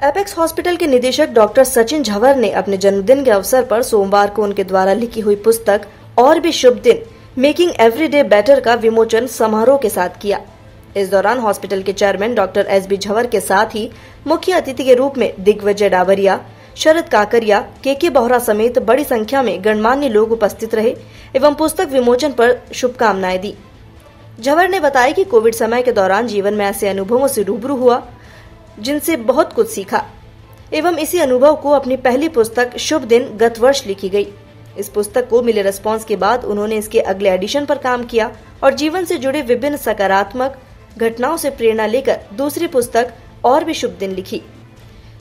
Apex hospital के निदेशक doctor Sachin झवर ने अपने जन्मदिन के अवसर पर सोमवार को उनके द्वारा लिखी हुई पुस्तक और भी शुभ दिन मेकिंग एवरीडे बेटर का विमोचन समारोह के साथ किया। इस दौरान हॉस्पिटल के चेयरमैन डॉक्टर एस.बी. झवर के साथ ही मुख्य अतिथि के रूप में दिग्विजय डाबरिया, शरद काकरिया, के बोहरा समेत बड़ी संख्या में गणमान्य लोग उपस्थित रहे एवं पुस्तक विमोचन पर शुभकामनाएं दी। झवर ने बताया कि कोविड समय के दौरान जीवन में ऐसे अनुभवों से रूबरू हुआ जिनसे बहुत कुछ सीखा एवं इसी अनुभव को अपनी पहली पुस्तक शुभ दिन गत वर्ष लिखी गई। इस पुस्तक को मिले रिस्पांस के बाद उन्होंने इसके अगले एडिशन पर काम किया और जीवन से जुड़े विभिन्न सकारात्मक घटनाओं से प्रेरणा लेकर दूसरी पुस्तक और भी शुभ दिन लिखी।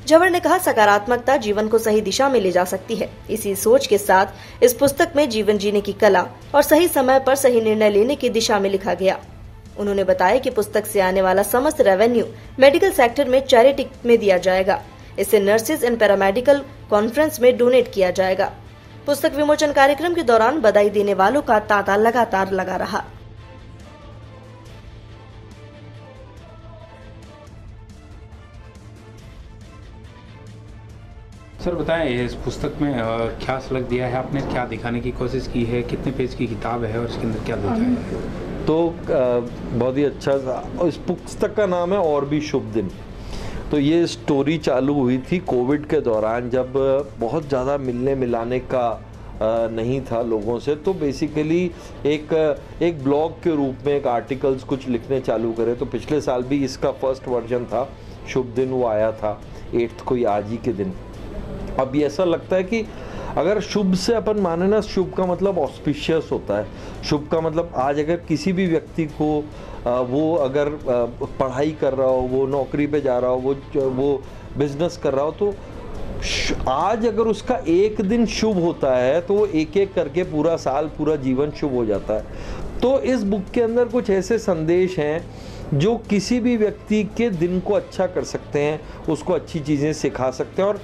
झवर ने कहा, सकारात्मकता जीवन को सही दिशा में ले जा सकती है। इसी सोच के साथ इस पुस्तक में जीवन जीने की कला और सही समय पर सही निर्णय लेने की दिशा में लिखा गया। उन्होंने बताया कि पुस्तक से आने वाला समस्त रेवेन्यू मेडिकल सेक्टर में चैरिटी में दिया जाएगा। इसे नर्सेज एंड पैरामेडिकल कॉन्फ्रेंस में डोनेट किया जाएगा। पुस्तक विमोचन कार्यक्रम के दौरान बधाई देने वालों का तांता लगातार लगा रहा। सर बताएं, इस पुस्तक में क्या सलग दिया है आपने, क्या दिखाने की कोशिश की है, कितने पेज की किताब है और इसके अंदर क्या लिखा है? तो बहुत ही अच्छा था। इस पुस्तक का नाम है और भी शुभ दिन। तो ये स्टोरी चालू हुई थी कोविड के दौरान, जब बहुत ज़्यादा मिलने मिलाने का नहीं था लोगों से। तो बेसिकली एक ब्लॉग के रूप में एक आर्टिकल्स कुछ लिखने चालू करे। तो पिछले साल भी इसका फर्स्ट वर्जन था, शुभ दिन, वो आया था 8th को, आज ही के दिन। अब ये ऐसा लगता है कि अगर शुभ से अपन माने ना, शुभ का मतलब ऑस्पिशियस होता है। शुभ का मतलब आज अगर किसी भी व्यक्ति को वो अगर पढ़ाई कर रहा हो, वो नौकरी पे जा रहा हो, वो बिजनेस कर रहा हो, तो आज अगर उसका एक दिन शुभ होता है तो वो एक एक करके पूरा साल, पूरा जीवन शुभ हो जाता है। तो इस बुक के अंदर कुछ ऐसे संदेश हैं जो किसी भी व्यक्ति के दिन को अच्छा कर सकते हैं, उसको अच्छी चीज़ें सिखा सकते हैं। और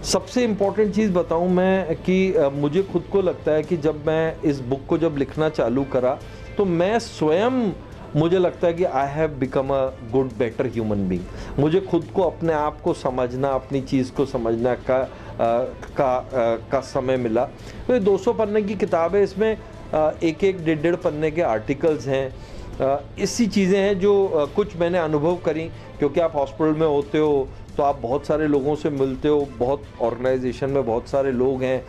सबसे इम्पॉर्टेंट चीज़ बताऊं मैं कि मुझे खुद को लगता है कि जब मैं इस बुक को जब लिखना चालू करा तो मैं स्वयं, मुझे लगता है कि I have become a good better human being. मुझे खुद को, अपने आप को समझना, अपनी चीज़ को समझना का समय मिला। तो ये 200 पन्ने की किताब है, इसमें एक 1.5 पन्ने के आर्टिकल्स हैं। इसी चीज़ें हैं जो कुछ मैंने अनुभव करी, क्योंकि आप हॉस्पिटल में होते हो तो आप बहुत सारे लोगों से मिलते हो, बहुत ऑर्गेनाइजेशन में बहुत सारे लोग हैं,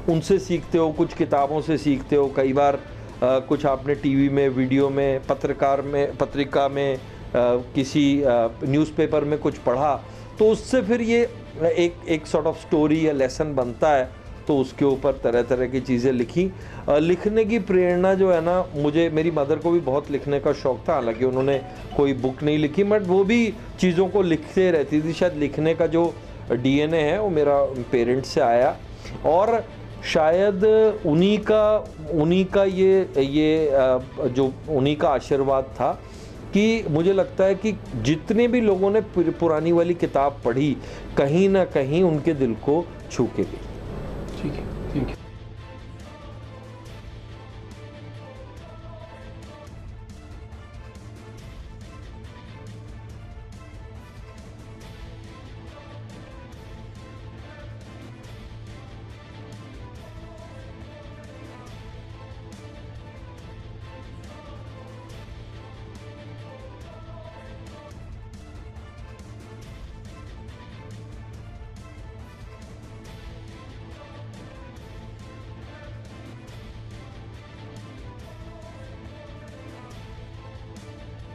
उनसे सीखते हो, कुछ किताबों से सीखते हो, कई बार कुछ आपने टीवी में, वीडियो में, पत्रिका में, किसी न्यूज़पेपर में कुछ पढ़ा, तो उससे फिर ये एक सॉर्ट ऑफ स्टोरी या लेसन बनता है। तो उसके ऊपर तरह तरह की चीज़ें लिखी। लिखने की प्रेरणा जो है ना, मुझे, मेरी मदर को भी बहुत लिखने का शौक़ था। हालांकि उन्होंने कोई बुक नहीं लिखी, बट वो भी चीज़ों को लिखते रहती थी। शायद लिखने का जो DNA है वो मेरा पेरेंट्स से आया, और शायद उन्हीं का उन्हीं का आशीर्वाद था कि मुझे लगता है कि जितने भी लोगों ने पुरानी वाली किताब पढ़ी, कहीं ना कहीं उनके दिल को छू के गई। ठीक है, थैंक यू।